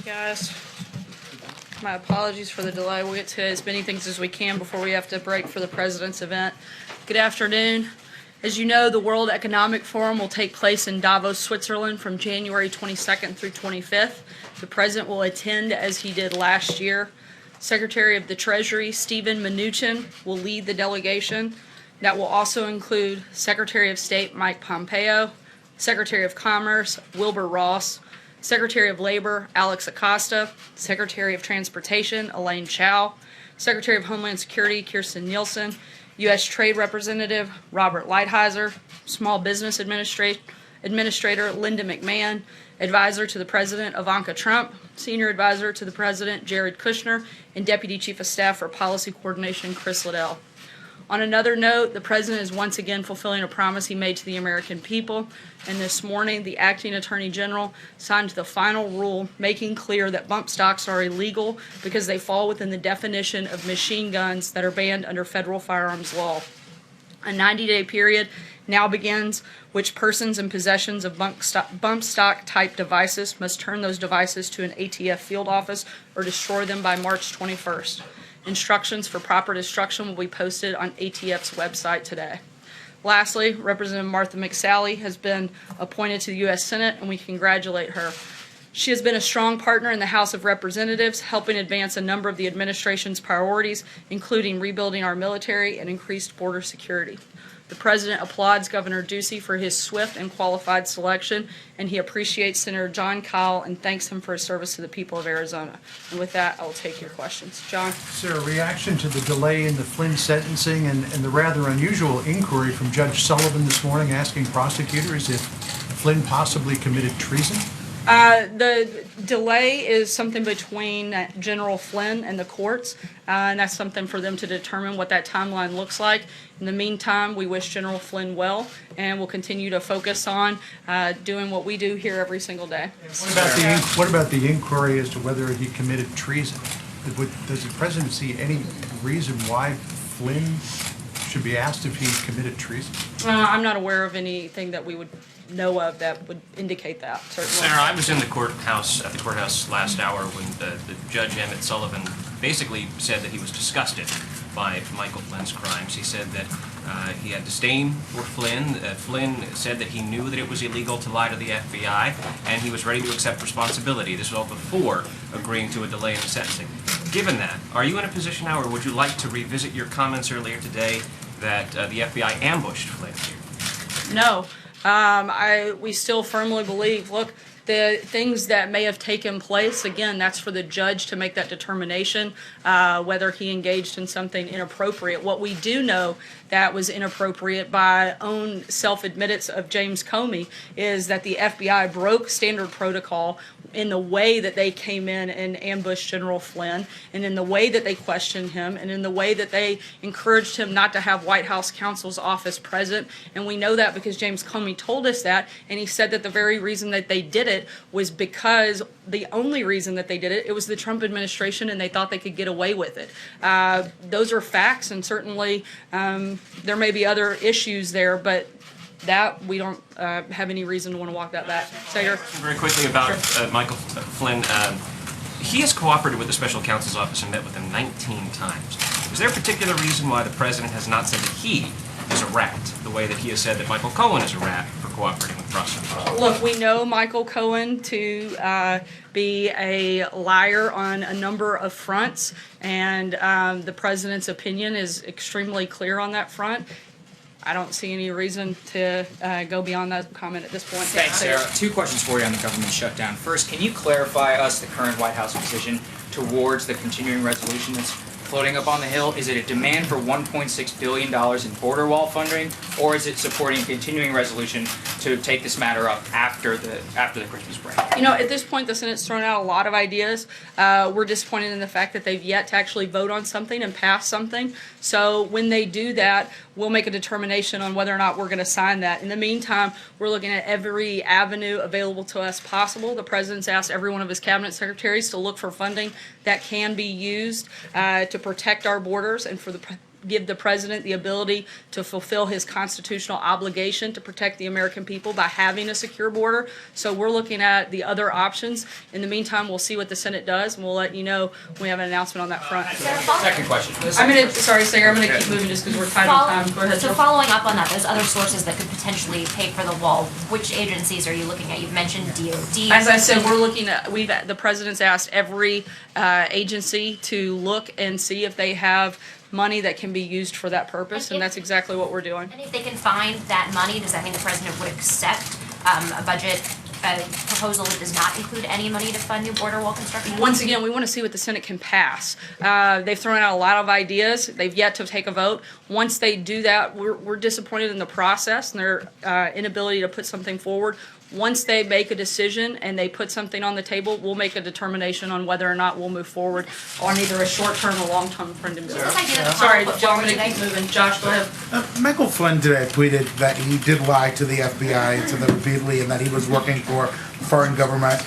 guys. My apologies for the delay. We'll get to as many things as we can before we have to break for the President's event. Good afternoon. As you know, the World Economic Forum will take place in Davos, Switzerland from January 22nd through 25th. The President will attend as he did last year. Secretary of the Treasury, Steven Mnuchin, will lead the delegation. That will also include Secretary of State Mike Pompeo, Secretary of Commerce Wilbur Ross, Secretary of Labor Alex Acosta, Secretary of Transportation Elaine Chao, Secretary of Homeland Security Kirstjen Nielsen, U.S. Trade Representative Robert Lighthizer, Small Business Administrator Linda McMahon, Advisor to the President Ivanka Trump, Senior Advisor to the President Jared Kushner, and Deputy Chief of Staff for Policy Coordination Chris Liddell. On another note, the President is once again fulfilling a promise he made to the American people, and this morning the Acting Attorney General signed the final rule making clear that bump stocks are illegal because they fall within the definition of machine guns that are banned under federal firearms law. A 90-day period now begins which persons in possession of bump stock type devices must turn those devices to an ATF field office or destroy them by March 21st. Instructions for proper destruction will be posted on ATF's website today. Lastly, Representative Martha McSally has been appointed to the U.S. Senate, and we congratulate her. She has been a strong partner in the House of Representatives, helping advance a number of the administration's priorities, including rebuilding our military and increased border security. The President applauds Governor Ducey for his swift and qualified selection, and he appreciates Senator Jon Kyl and thanks him for his service to the people of Arizona. And with that, I will take your questions. John? Sir, a reaction to the delay in the Flynn sentencing and the rather unusual inquiry from Judge Sullivan this morning asking prosecutors if Flynn possibly committed treason? The delay is something between General Flynn and the courts, and that's something for them to determine what that timeline looks like. In the meantime, we wish General Flynn well, and we'll continue to focus on doing what we do here every single day. What about the inquiry as to whether he committed treason? Does the President see any reason why Flynn should be asked if he committed treason? I'm not aware of anything that we would know of that would indicate that, certainly. Senator, I was in the courthouse last hour when the Judge Emmett Sullivan basically said that he was disgusted by Michael Flynn's crimes. He said that he had disdain for Flynn. Flynn said that he knew that it was illegal to lie to the FBI, and he was ready to accept responsibility. This was all before agreeing to a delay in the sentencing. Given that, are you in a position now, or would you like to revisit your comments earlier today that the FBI ambushed Flynn here? No. We still firmly believe, look, the things that may have taken place, again, that's for the judge to make that determination, whether he engaged in something inappropriate. What we do know that was inappropriate by own self-admittance of James Comey is that the FBI broke standard protocol in the way that they came in and ambushed General Flynn, and in the way that they questioned him, and in the way that they encouraged him not to have White House counsel's office present. And we know that because James Comey told us that, and he said that the very reason that they did it was because the only reason that they did it, it was the Trump administration, and they thought they could get away with it. Those are facts, and certainly there may be other issues there, but that we don't have any reason to want to walk that back. Senator? Very quickly about Michael Flynn. He has cooperated with the special counsel's office and met with him 19 times. Is there a particular reason why the President has not said that he is a rat, the way that he has said that Michael Cohen is a rat for cooperating with prosecutors? Look, we know Michael Cohen to be a liar on a number of fronts, and the President's opinion is extremely clear on that front. I don't see any reason to go beyond that comment at this point. Thanks, Sarah. Two questions for you on the government shutdown. First, can you clarify us the current White House position towards the continuing resolution that's floating up on the Hill? Is it a demand for $1.6 billion in border wall funding, or is it supporting a continuing resolution to take this matter up after the Christmas break? You know, at this point, the Senate's thrown out a lot of ideas. We're disappointed in the fact that they've yet to actually vote on something and pass something. So when they do that, we'll make a determination on whether or not we're going to sign that. In the meantime, we're looking at every avenue available to us possible. The President's asked every one of his cabinet secretaries to look for funding that can be used to protect our borders and for the give the president the ability to fulfill his constitutional obligation to protect the American people by having a secure border. So we're looking at the other options. In the meantime, we'll see what the Senate does, and we'll let you know when we have an announcement on that front. Second question. Sorry, Sarah, I'm gonna keep moving just because we're tight on time. Go ahead, So Jill. following up on that, there's other sources that could potentially pay for the wall. Which agencies are you looking at? You've mentioned DOD. As I said, we're looking at, the president's asked every agency to look and see if they have money that can be used for that purpose, and that's exactly what we're doing. And if they can find that money, does that mean the president would accept a budget proposal that does not include any money to fund new border wall construction? Once again, we want to see what the Senate can pass. They've thrown out a lot of ideas. They've yet to take a vote. Once they do that, we're disappointed in the process and their inability to put something forward. Once they make a decision and they put something on the table, we'll make a determination on whether or not we'll move forward on either a short-term or long-term funding bill. This idea that the Sorry, House put Joe, I'm forward gonna keep today- moving. Josh, go ahead. Michael Flynn today tweeted that he did lie to the FBI and to them repeatedly, and that he was working for foreign government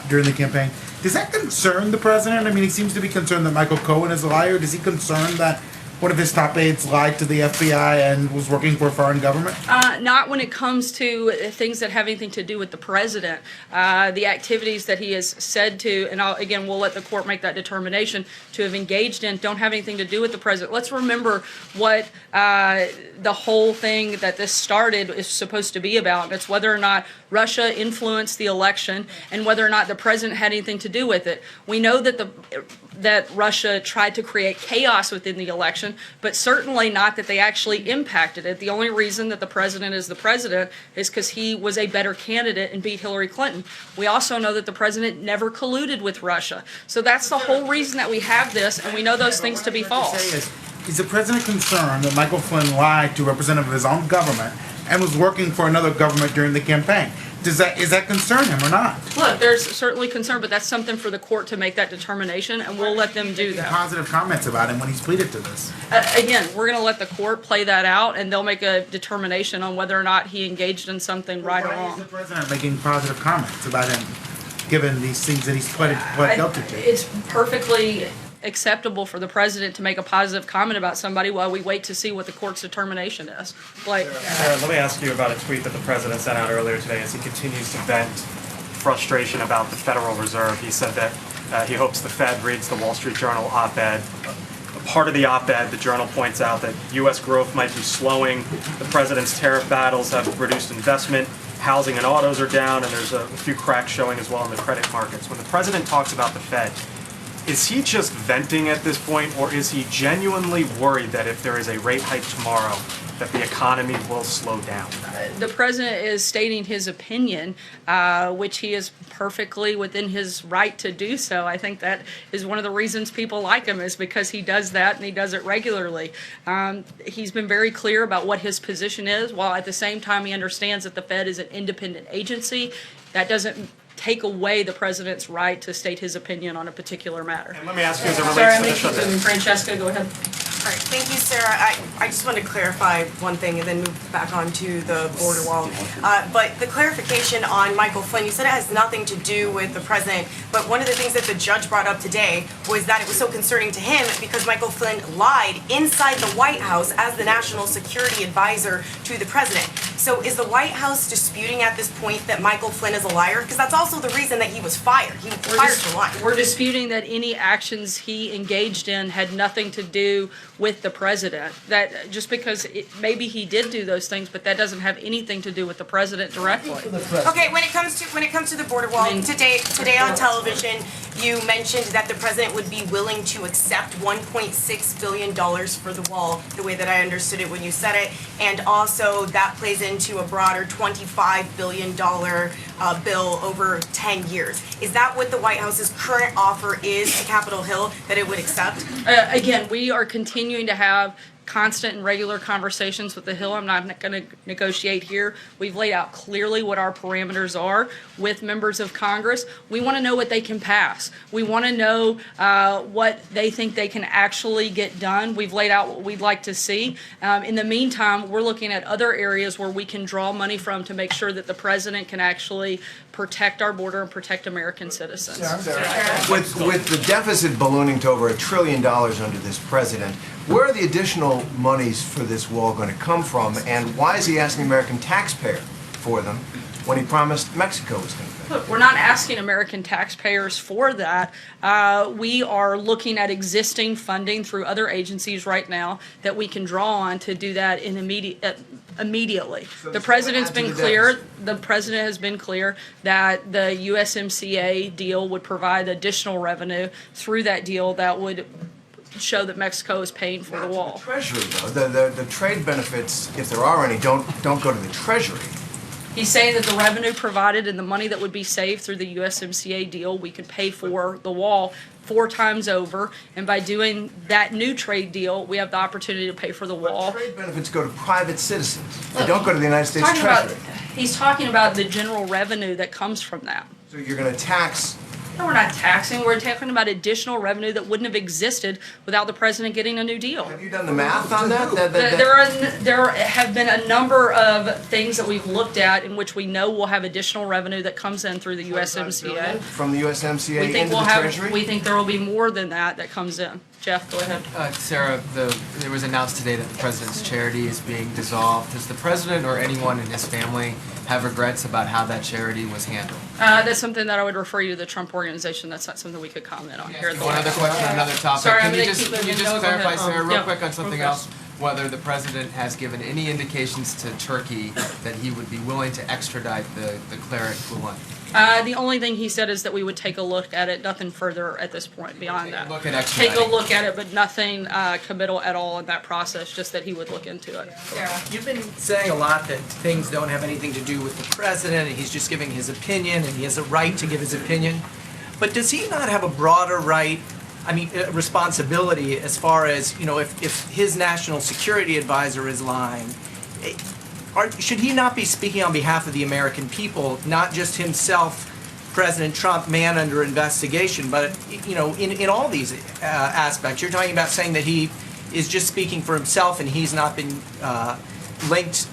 during the campaign. Does that concern the president? I mean, he seems to be concerned that Michael Cohen is a liar. Is he concerned that one of his top aides lied to the FBI and was working for a foreign government? Not when it comes to things that have anything to do with the president. The activities that he has said to, and again, we'll let the court make that determination, to have engaged in don't have anything to do with the president. Let's remember what the whole thing that this started is supposed to be about. It's whether or not Russia influenced the election and whether or not the president had anything to do with it. We know that Russia tried to create chaos within the election, but certainly not that they actually impacted it. The only reason that the president is the president is because he was a better candidate and beat Hillary Clinton. We also know that the president never colluded with Russia. So that's the whole reason that we have this, and we know those things to be false. Is the president concerned that Michael Flynn lied to a representative of his own government and was working for another government during the campaign? Is that concern him or not? Look, there's certainly concern, but that's something for the court to make that determination, and we'll let them do that. Positive comments about him when he's pleaded to this. Again, we're going to let the court play that out, and they'll make a determination on whether or not he engaged in something right or Why is wrong. the president making positive comments about him, given these things that he's pled guilty to? It's perfectly acceptable for the president to make a positive comment about somebody while we wait to see what the court's determination is. Like, Sarah, let me ask you about a tweet that the president sent out earlier today as he continues to vent frustration about the Federal Reserve. He said that he hopes the Fed reads the Wall Street Journal op-ed. Part of the op-ed, the Journal points out that U.S. growth might be slowing, the president's tariff battles have reduced investment, housing and autos are down, and there's a few cracks showing as well in the credit markets. When the president talks about the Fed, is he just venting at this point, or is he genuinely worried that if there is a rate hike tomorrow, that the economy will slow down? the president is stating his opinion, which he is perfectly within his right to do so. I think that is one of the reasons people like him, is because he does that and he does it regularly. He's been very clear about what his position is, while at the same time he understands that the Fed is an independent agency. That doesn't take away the president's right to state his opinion on a particular matter. And let me ask you as it Sorry, I'm relates to going to the keep moving. Francesca, go ahead. All right, thank you, Sarah. I just want to clarify one thing and then move back on to the border wall. But the clarification on Michael Flynn, you said it has nothing to do with the president, but one of the things that the judge brought up today was that it was so concerning to him because Michael Flynn lied inside the White House as the national security advisor to the president. So is the White House disputing at this point that Michael Flynn is a liar? Because that's also the reason that he was fired. He was fired for lying. We're disputing that any actions he engaged in had nothing to do with the president. That just because maybe he did do those things, but that doesn't have anything to do with the president directly. Okay, when it comes to the border wall, today on television, you mentioned that the president would be willing to accept $1.6 billion for the wall, the way that I understood it when you said it, and also that plays into a broader $25 billion bill over 10 years. Is that what the White House's current offer is to Capitol Hill, that it would accept? Again, we are continuing to have constant and regular conversations with the Hill. I'm not going to negotiate here. We've laid out clearly what our parameters are with members of Congress. We want to know what they can pass. We want to know what they think they can actually get done. We've laid out what we'd like to see. In the meantime, we're looking at other areas where we can draw money from to make sure that the president can actually protect our border and protect American citizens. With the deficit ballooning to over $1 trillion under this president, Where are the additional monies for this wall going to come from, and why is he asking the American taxpayer for them when he promised Mexico was going to pay? Look, we're not asking American taxpayers for that. We are looking at existing funding through other agencies right now that we can draw on to do that in immediately. So The this president's will add to been the clear, deficit. the president has been clear that the USMCA deal would provide additional revenue through that deal that would show that Mexico is paying for the wall. Treasury, though, the trade benefits, if there are any, don't go to the Treasury. He's saying that the revenue provided and the money that would be saved through the USMCA deal, we could pay for the wall 4 times over. And by doing that new trade deal, we have the opportunity to pay for the wall. But trade benefits go to private citizens. They don't go to the United States Talking about- Treasury. He's talking about the general revenue that comes from that. So you're going to tax. No, we're not taxing, we're talking about additional revenue that wouldn't have existed without the president getting a new deal. Have you done the math on that? There have been a number of things that we've looked at in which we know we'll have additional revenue that comes in through the USMCA. From the USMCA We think into we'll the have, Treasury? we think there will be more than that comes in. Jeff, go ahead. Sarah, it was announced today that the president's charity is being dissolved. Does the president or anyone in his family have regrets about how that charity was handled? That's something that I would refer you to the Trump Organization. That's not something we could comment on here at the One other White House. question, another topic. Sorry, I'm Can you gonna just, keep can you moving. just No, go clarify, ahead. Sarah, real Yeah, quick on something real else? Whether the president has given any indications to Turkey that he would be willing to extradite the cleric Flynn? The only thing he said is that we would take a look at it, nothing further at this point beyond that. Look at Take a extraditing. look at it, but nothing committal at all in that process, just that he would look into it. You've been saying a lot that things don't have anything to do with the president, and he's just giving his opinion, and he has a right to give his opinion. But does he not have a broader right, responsibility as far as, if his national security advisor is lying? Should he not be speaking on behalf of the American people, not just himself, President Trump, man under investigation, but, in all these aspects? You're talking about saying that he is just speaking for himself and he's not been linked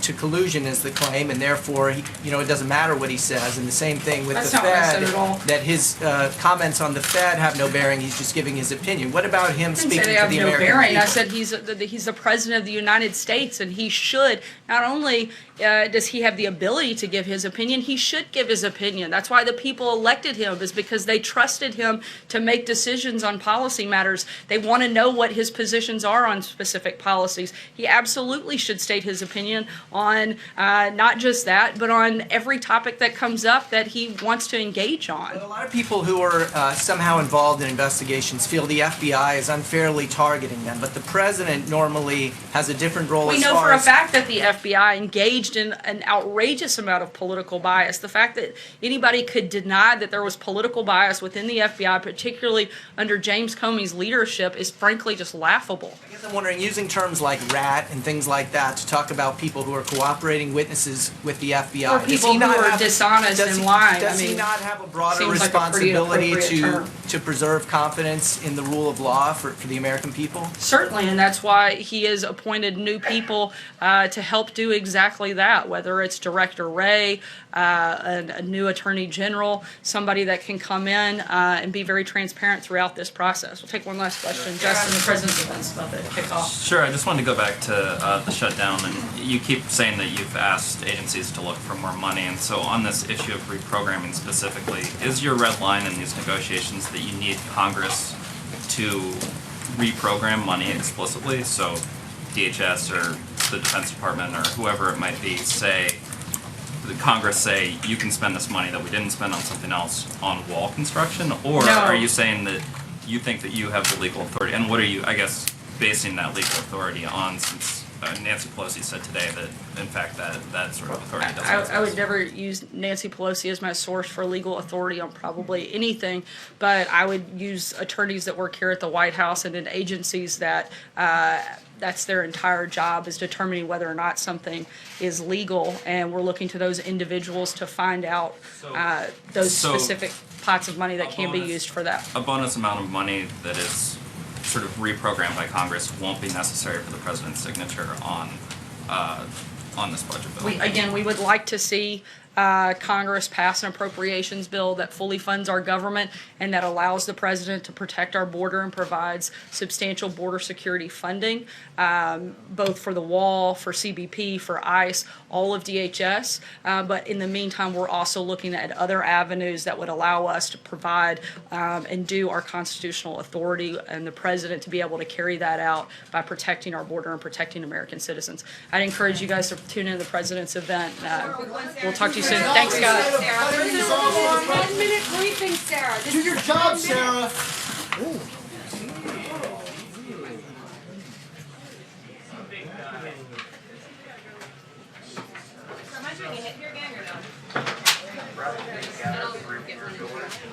to collusion is the claim, and therefore, it doesn't matter what he says. And the same thing with That's the not what I Fed, said at all. that his comments on the Fed have no bearing. He's just giving his opinion. What about him I didn't speaking say they for have the no American bearing. people? I said he's the president of the United States, and he should not only does he have the ability to give his opinion, he should give his opinion. That's why the people elected him, is because they trusted him to make decisions on policy matters. They want to know what his positions are on specific policies. He absolutely should state his opinion on not just that, but on every topic that comes up that he wants to engage on. A lot of people who are somehow involved in investigations feel the FBI is unfairly targeting them, but the president normally has a different role We as know far for a as... fact that the FBI engaged in an outrageous amount of political bias. The fact that anybody could deny that there was political bias within the FBI, particularly under James Comey's leadership, is frankly just laughable. I guess I'm wondering, using terms like rat and things like that to talk about people who are cooperating witnesses with the FBI. Or does people he not who are have- dishonest does and he- lying. Does I he mean, not have a broader seems like a pretty responsibility appropriate term. to preserve confidence in the rule of law for the American people? Certainly, and that's why he has appointed new people to help do exactly that, whether it's Director Wray, a new Attorney General, somebody that can come in and be very transparent throughout this process. We'll take one last question. Justin, the President's events about to kick off. Sure, I just wanted to go back to the shutdown, and you keep saying that you've asked agencies to look for more money, and so on this issue of reprogramming specifically, is your red line in these negotiations that you need Congress to reprogram money explicitly? So DHS or the Defense Department or whoever it might be the Congress say you can spend this money that we didn't spend on something else on wall construction, or No. are you saying that you think that you have the legal authority, and what are you, I guess, basing that legal authority on, since Nancy Pelosi said today that in fact that sort of authority doesn't exist? I would never use Nancy Pelosi as my source for legal authority on probably anything, but I would use attorneys that work here at the White House and in agencies that that's their entire job, is determining whether or not something is legal, and we're looking to those individuals to find out those So- specific pots of money that can be used for that. A bonus amount of money that is sort of reprogrammed by Congress won't be necessary for the president's signature on this budget bill. We would like to see Congress pass an appropriations bill that fully funds our government and that allows the president to protect our border and provides substantial border security funding, both for the wall, for CBP, for ICE, all of DHS. But in the meantime, we're also looking at other avenues that would allow us to provide and do our constitutional authority and the president to be able to carry that out by protecting our border and protecting American citizens. I'd encourage you guys to tune in to the president's event. We'll talk to you soon. Thanks, guys. 1 minute briefing, Sarah. Do your job, Sarah. Am I doing a hit here again or no?